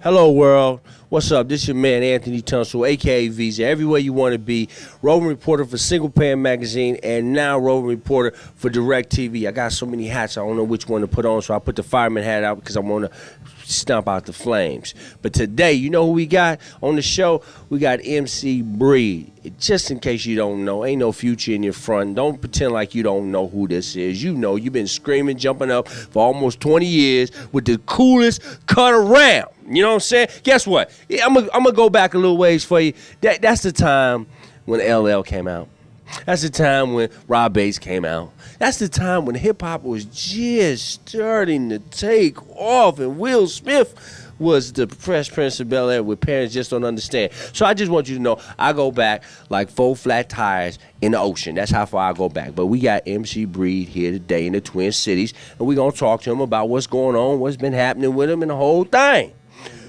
Hello, world. What's up? This is your man, Anthony Tunsil, a.k.a. Visa. Everywhere you want to be. Roving reporter for Single Pan Magazine and now roving reporter for DirecTV. I got so many hats, I don't know which one to put on, so I put the fireman hat out because I want to stomp out the flames. But today, you know who we got on the show? We got MC Breed. Just in case you don't know, ain't no future in your front. Don't pretend like you don't know who this is. You know, you've been screaming, jumping up for almost 20 years with the coolest cut around. You know what I'm saying? Guess what? I'm gonna go back a little ways for you. That's the time when LL came out. That's the time when Rob Bass came out. That's the time when hip-hop was just starting to take off and Will Smith was the Fresh Prince of Bel-Air where parents just don't understand. So I just want you to know, I go back like 4 flat tires in the ocean. That's how far I go back. But we got MC Breed here today in the Twin Cities, and we're going to talk to him about what's going on, what's been happening with him, and the whole thing.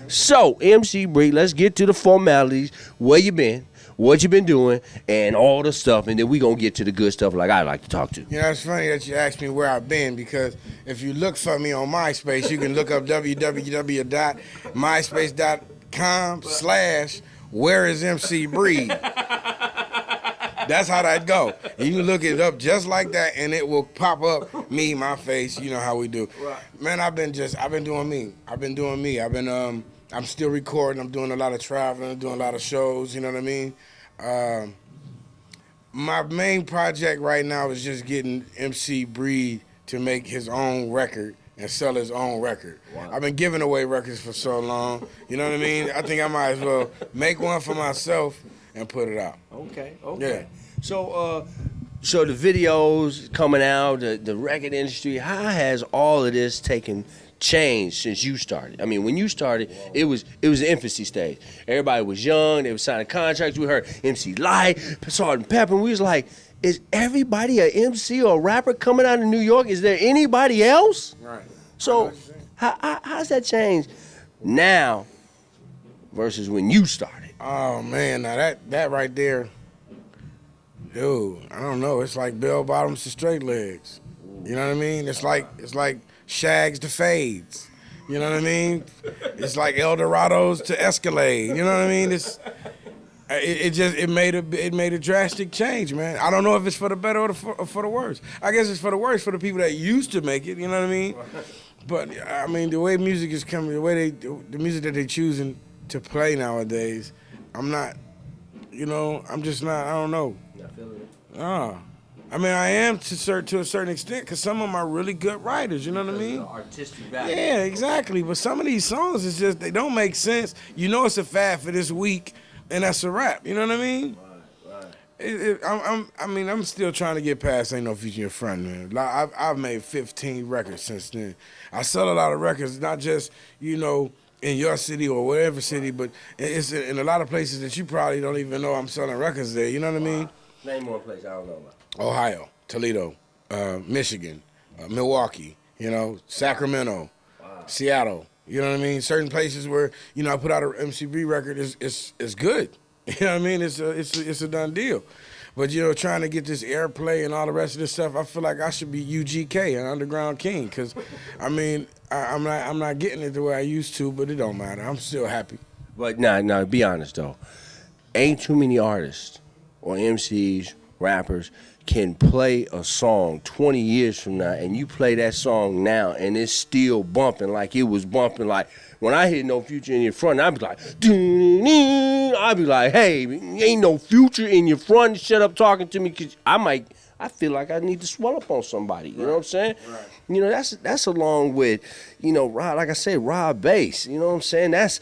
So, MC Breed, let's get to the formalities. Where you been? What you been doing, and all the stuff, and then we gonna get to the good stuff like I like to talk to. You know, it's funny that you asked me where I've been, because if you look for me on MySpace, you can look up www.myspace.com/whereismcbreed. That's how that go. And you can look it up just like that, and it will pop up me, my face. You know how we do. Right. Man, I've been doing me. I'm still recording. I'm doing a lot of traveling. I'm doing a lot of shows. You know what I mean? My main project right now is just getting MC Breed to make his own record and sell his own record. Wow. I've been giving away records for so long. You know what I mean? I think I might as well make one for myself and put it out. Okay. Yeah. So the videos coming out, the record industry, how has all of this taken change since you started? I mean, when you started, it was the infancy stage. Everybody was young. They were signing contracts. We heard MC Light, Salt and Pepper, and we was like, is everybody a MC or a rapper coming out of New York? Is there anybody else? Right. So how's that changed now versus when you started? Oh, man, now that right there, dude, I don't know. It's like bell bottoms to straight legs. You know what I mean? It's like Shags to Fades. You know what I mean? It's like Eldorados to Escalade. You know what I mean? It made a drastic change, man. I don't know if it's for the better or for the worse. I guess it's for the worse for the people that used to make it. You know what I mean? But I mean, the way music is coming, the music that they're choosing to play nowadays, I'm just not. I don't know. Not feeling it. I mean, I am to a certain extent, because some of them are really good writers, you know what I mean? Artistic value. Yeah, exactly. But some of these songs, it's just, they don't make sense. You know it's a fad for this week, and that's a rap, you know what I mean? Right. I'm still trying to get past Ain't No Future in Your Front, man. I've made 15 records since then. I sell a lot of records, not just, in your city or whatever city, but it's in a lot of places that you probably don't even know I'm selling records there, you know what I mean? Name more places I don't know about. Ohio, Toledo, Michigan, Milwaukee, Sacramento, wow. Seattle. You know what I mean? Certain places where, I put out an MCB record is good. You know what I mean? It's a done deal. But, trying to get this airplay and all the rest of this stuff, I feel like I should be UGK, an underground king, because, I'm not getting it the way I used to, but it don't matter. I'm still happy. But nah, be honest, though. Ain't too many artists or MCs, rappers, can play a song 20 years from now, and you play that song now, and it's still bumping like it was bumping. Like, when I hear No Future in Your Front, I'd be like, hey, ain't no future in your front. Shut up talking to me, because I feel like I need to swell up on somebody. You know what I'm saying? Right. That's along with, Rob, like I said, Rob Bass. You know what I'm saying? That's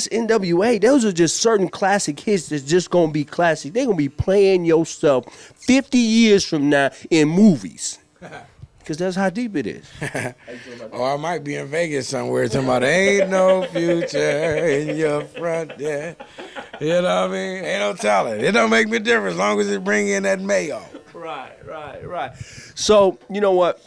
NWA. Those are just certain classic hits that's just going to be classic. They're going to be playing your stuff 50 years from now in movies. Because that's how deep it is. I might be in Vegas somewhere talking about ain't no future in your front, yeah. You know what I mean? Ain't no talent. It don't make me different as long as it bring in that mayo. Right. So, you know what?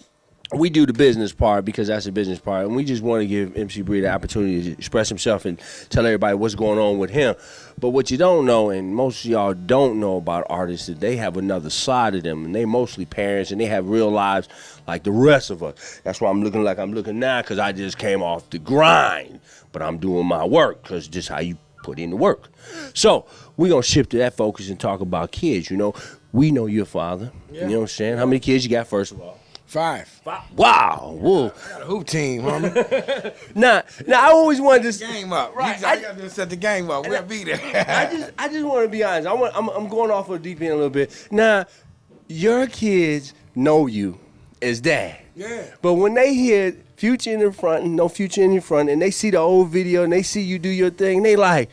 we do the business part because that's the business part, and we just want to give MC Bree the opportunity to express himself and tell everybody what's going on with him. But what you don't know, and most of y'all don't know about artists, is they have another side of them, and they mostly parents, and they have real lives like the rest of us. That's why I'm looking like I'm looking now, because I just came off the grind, but I'm doing my work, because just how you put in the work. So we're going to shift to that focus and talk about kids. You know, we know you're a father. Yeah. You know what I'm saying? How many kids you got, first of all? 5. Wow. Whoa. I got a hoop team, homie. Now, I always wanted to game up. Right. I got to set the game up. We'll be there. I just want to be honest. I'm going off of the deep end a little bit. Now, your kids know you as dad. Yeah. But when they hear Future in the front and no Future in the front, and they see the old video and they see you do your thing, they like,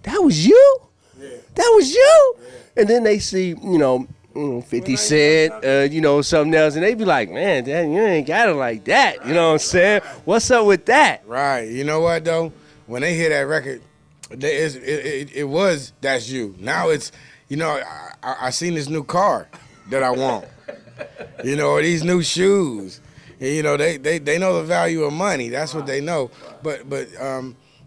that was you? Yeah. That was you? Yeah. And then they see, 50 Cent, something else, and they be like, man, Dad, you ain't got it like that. You know what I'm saying? What's up with that? Right. You know what, though? When they hear that record, it was That's You. Now it's, I seen this new car that I want. Or these new shoes. And, they know the value of money. That's what they know. But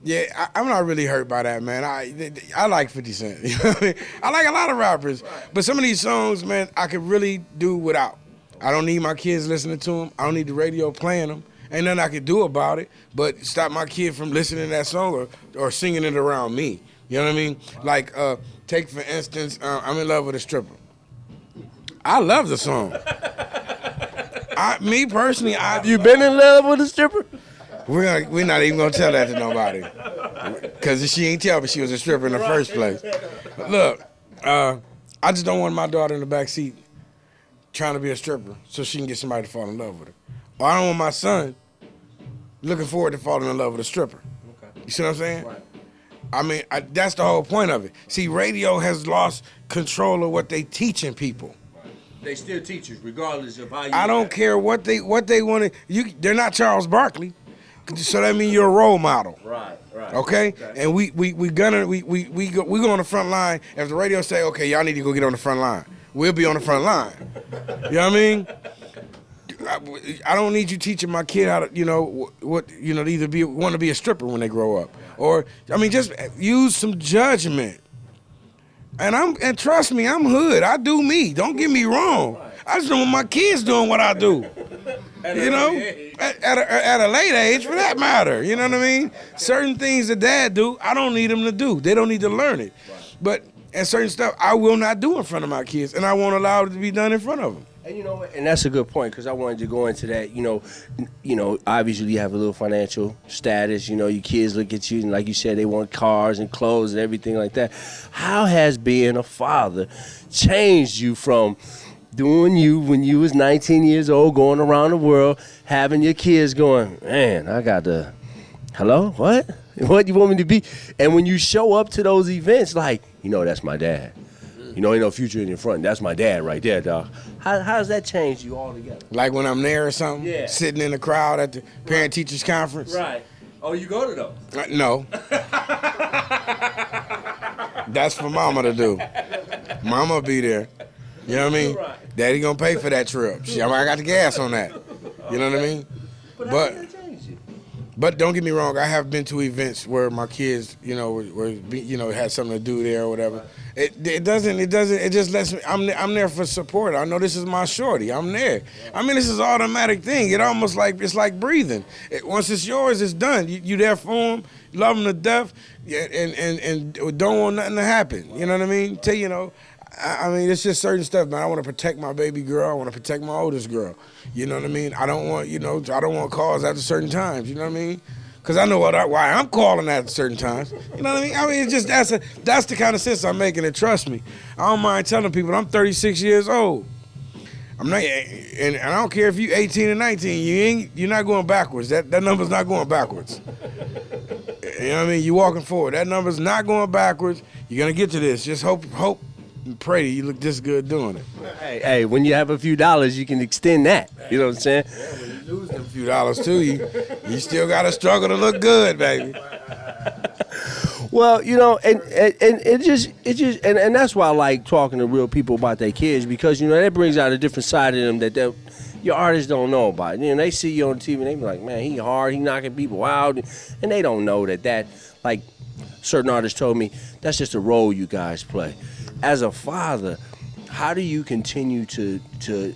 yeah, I'm not really hurt by that, man. I like 50 Cent. You know what I mean? I like a lot of rappers. But some of these songs, man, I could really do without. I don't need my kids listening to them. I don't need the radio playing them. Ain't nothing I could do about it but stop my kid from listening to that song or singing it around me. You know what I mean? Like, take, for instance, I'm in love with a stripper. I love the song. Me personally, Have you been in love with a stripper? We're not even gonna tell that to nobody, cause she ain't tell me she was a stripper in the first place. Look, I just don't want my daughter in the back seat trying to be a stripper so she can get somebody to fall in love with her. Or I don't want my son looking forward to falling in love with a stripper. Okay. You see what I'm saying? Right. I mean, that's the whole point of it. See, radio has lost control of what they teaching people. They still teachers, regardless of how you. I don't care what they want to. They're not Charles Barkley. So that means you're a role model. Right. Okay? And we go on the front line. If the radio say, okay, y'all need to go get on the front line, we'll be on the front line. You know what I mean? I don't need you teaching my kid how to, either want to be a stripper when they grow up. Or, just use some judgment. And trust me, I'm hood. I do me. Don't get me wrong. I just don't want my kids doing what I do. At a late age, for that matter. You know what I mean? Certain things that dad do, I don't need them to do. They don't need to learn it. But and certain stuff I will not do in front of my kids, and I won't allow it to be done in front of them. And you know what? And that's a good point, because I wanted to go into that. Obviously you have a little financial status. Your kids look at you, and like you said, they want cars and clothes and everything like that. How has being a father changed you from doing you when you was 19 years old, going around the world, having your kids going, man, I got to, hello, what? What you want me to be? And when you show up to those events, like, that's my dad. Ain't no Future in your front. That's my dad right there, dog. How does that change you altogether? Like when I'm there or something? Yeah. Sitting in the crowd at the parent-teachers conference? Right. Oh, you go to those? No. That's for mama to do. Mama be there. You know what I mean? Right. Daddy gonna pay for that trip. I got the gas on that. You know what I mean? But don't get me wrong. I have been to events where my kids, had something to do there or whatever. It doesn't. It just lets me. I'm there for support. I know this is my shorty. I'm there. I mean, this is an automatic thing. It's like breathing. Once it's yours, it's done. You there for them. Love them to death, and don't want nothing to happen. You know what I mean? It's just certain stuff, man. I want to protect my baby girl. I want to protect my oldest girl. You know what I mean? I don't want calls after certain times. You know what I mean? Because I know why I'm calling at certain times. You know what I mean? It's just that's the kind of sense I'm making. And trust me, I don't mind telling people I'm 36 years old. I'm not, and I don't care if you 18 or 19. You're not going backwards. That number's not going backwards. You know what I mean? You're walking forward. That number's not going backwards. You're gonna get to this. Just hope. And pray that you look this good doing it. Hey, when you have a few dollars, you can extend that. You know what I'm saying? Yeah, when you lose them few dollars too, you still got to struggle to look good, baby. Well, and that's why I like talking to real people about their kids, because that brings out a different side of them that your artists don't know about it. You know, they see you on TV and they be like, man, he hard, he knocking people out, and they don't know that like certain artists told me, that's just a role you guys play. As a father, how do you continue to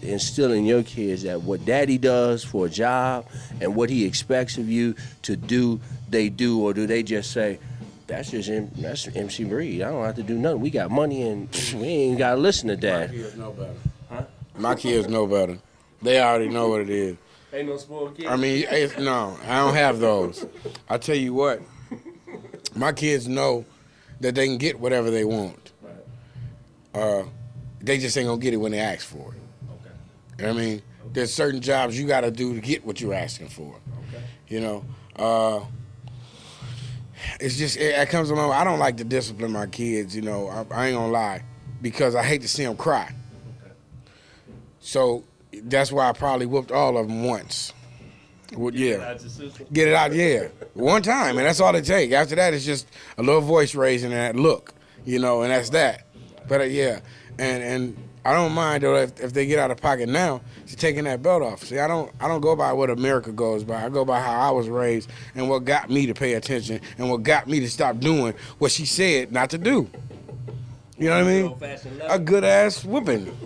instill in your kids that what daddy does for a job and what he expects of you to do, they do, or do they just say, that's MC Breed. I don't have to do nothing. We got money and we ain't got to listen to dad. My kids know better. Huh? My kids know better. They already know what it is. Ain't no spoiled kids. I mean, no, I don't have those. I tell you what, my kids know that they can get whatever they want. Right. They just ain't gonna get it when they ask for it. Okay. You know what I mean? Okay. There's certain jobs you gotta do to get what you're asking for. Okay. You know, it's just, it comes along. I don't like to discipline my kids, you know, I ain't gonna lie, because I hate to see them cry. Okay. So that's why I probably whooped all of them once. Well, yeah. Get it out, yeah. One time, and that's all it takes. After that, it's just a little voice raising and that look, you know, and that's that. But yeah, and I don't mind though if they get out of pocket now, to taking that belt off. See, I don't go by what America goes by. I go by how I was raised and what got me to pay attention and what got me to stop doing what she said not to do. You know what I mean? A good ass whooping.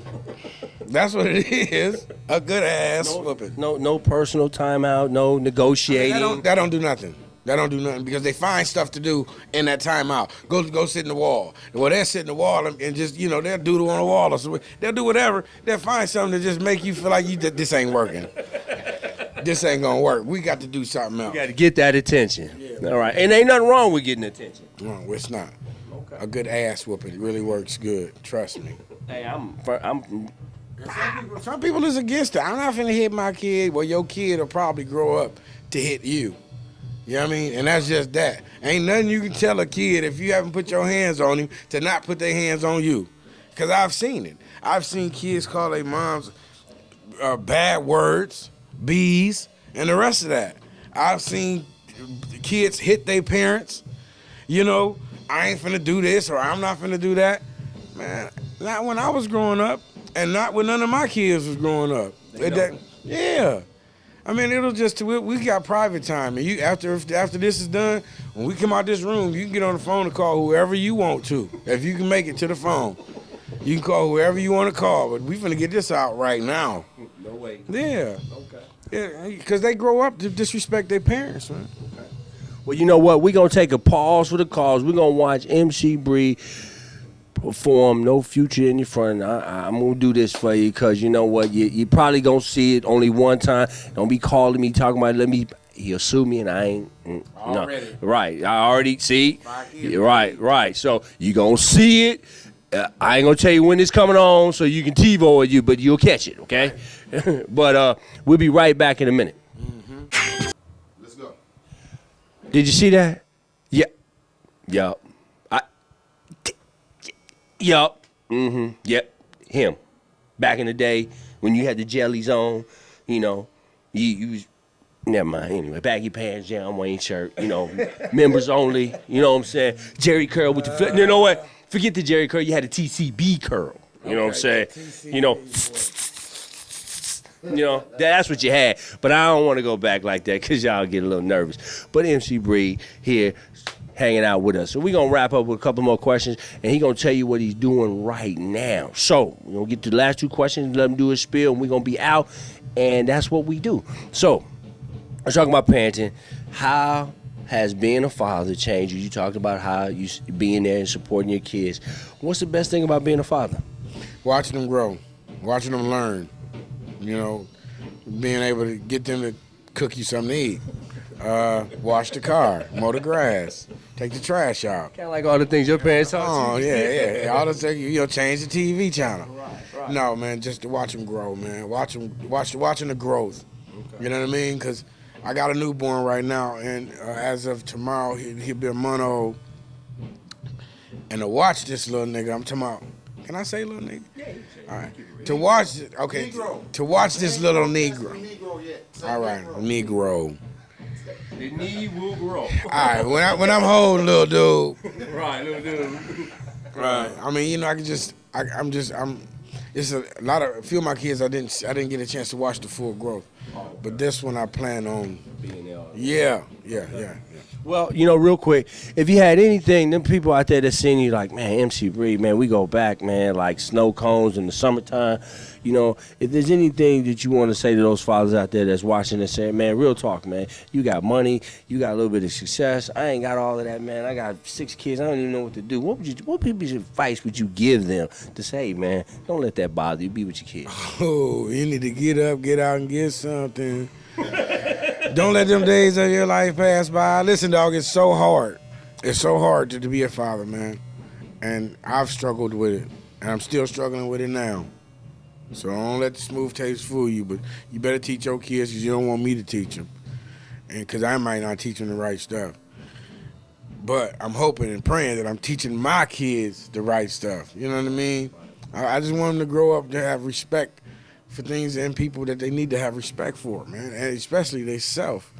That's what it is. A good ass whooping. No personal timeout. No negotiating. I mean, that don't do nothing. That don't do nothing because they find stuff to do in that timeout. Go sit in the wall. Well, they'll sit in the wall and just, you know, they'll doodle on the wall or something. They'll do whatever. They'll find something to just make you feel like this ain't working. This ain't gonna work. We got to do something else. You got to get that attention. Yeah. All right, and ain't nothing wrong with getting attention. No, it's not. Okay. A good ass whooping really works good. Trust me. Hey, Some people is against it. I'm not finna hit my kid. Well, your kid will probably grow up to hit you. You know what I mean? And that's just that. Ain't nothing you can tell a kid if you haven't put your hands on him to not put their hands on you. Because I've seen it. I've seen kids call their moms bad words, bees, and the rest of that. I've seen kids hit their parents. You know, I ain't finna do this or I'm not finna do that. Man, not when I was growing up and not when none of my kids was growing up. Yeah. I mean, it'll just, we got private time. And you after this is done, when we come out this room, you can get on the phone and call whoever you want to. If you can make it to the phone, you can call whoever you want to call. But we finna get this out right now. No way. Yeah. Okay. Yeah, because they grow up to disrespect their parents, man. Okay. Well, you know what? We're going to take a pause for the cause. We're going to watch MC Bree perform No Future in Your Front. I'm going to do this for you because you know what? You probably going to see it only one time. Don't be calling me, talking about he'll sue me and I ain't. Already. No. Right. I already see. Right. So you going to see it. I ain't going to tell you when it's coming on so you can TiVo it, but you'll catch it, okay? Right. But we'll be right back in a minute. Mm-hmm. Let's go. Did you see that? Yeah. Yup. Yup. Mm-hmm. Yep. Him. Back in the day when you had the jellies on, you know, you was, never mind. Anyway, baggy pants, John Wayne shirt, you know, members only, you know what I'm saying? Jerry curl with the flip. You know what? Forget the Jerry curl. You had a TCB curl. You know what I'm saying? You know, that's what you had. But I don't want to go back like that because y'all get a little nervous. But MC Bree here hanging out with us. So we're going to wrap up with a couple more questions, and he's going to tell you what he's doing right now. So we're going to get to the last two questions, let him do his spiel, and we're going to be out, and that's what we do. So let's talk about parenting. How has being a father changed you? You talked about how you being there and supporting your kids. What's the best thing about being a father? Watching them grow, watching them learn, you know, being able to get them to cook you something to eat. Wash the car, mow the grass, take the trash out. Kind of like all the things your parents taught you. Oh, yeah. All the things, you know, change the TV channel. Right. No, man, just to watch them grow, man. Watching the growth. Okay. You know what I mean? Because I got a newborn right now, and as of tomorrow, he'll be a month old. And to watch this little nigga, I'm talking about, can I say little nigga? Yeah, you say. All right. To watch this little Negro. All right, Negro. The knee will grow. All right, when I'm holding little dude. Right, little dude. Right. I mean, you know, I'm a few of my kids I didn't get a chance to watch the full growth, but this one I plan on. Being there. Yeah. Well, real quick, if you had anything, them people out there that seen you like, man, MC Breed, man, we go back, man, like snow cones in the summertime. If there's anything that you want to say to those fathers out there that's watching and saying, man, real talk, man, you got money, you got a little bit of success. I ain't got all of that, man. I got 6 kids. I don't even know what to do. What people's advice would you give them to say, hey, man, don't let that bother you. Be with your kids. Oh, you need to get up, get out, and get something. Don't let them days of your life pass by. Listen, dog, it's so hard. It's so hard to be a father, man. And I've struggled with it, and I'm still struggling with it now. So don't let the smooth taste fool you, but you better teach your kids because you don't want me to teach them. And because I might not teach them the right stuff. But I'm hoping and praying that I'm teaching my kids the right stuff. You know what I mean? I just want them to grow up to have respect for things and people that they need to have respect for, man, and especially they self.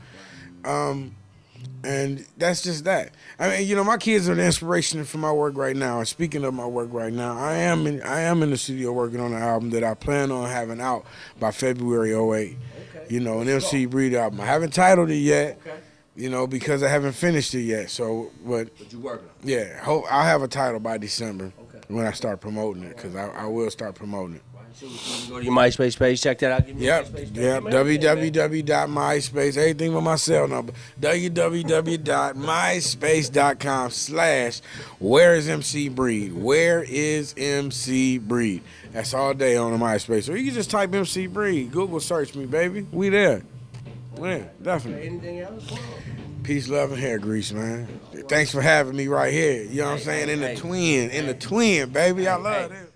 And that's just that. I mean, my kids are the inspiration for my work right now. And speaking of my work right now, I am in the studio working on an album that I plan on having out by February 08. Okay. An MC Breed album. I haven't titled it yet. Okay. Because I haven't finished it yet. So, but you working on it? Yeah, I'll have a title by December when I start promoting it, because I will start promoting it. So you can go to your MySpace page, check that out. Yep. www.myspace, everything with my cell number. www.myspace.com/where is MC Breed. Where is MC Breed? That's all day on the MySpace. Or you can just type MC Breed. Google search me, baby. We there. Yeah, definitely. Anything else? Peace, love, and hair grease, man. Thanks for having me right here. You know what I'm saying? In the twin, baby. I love this.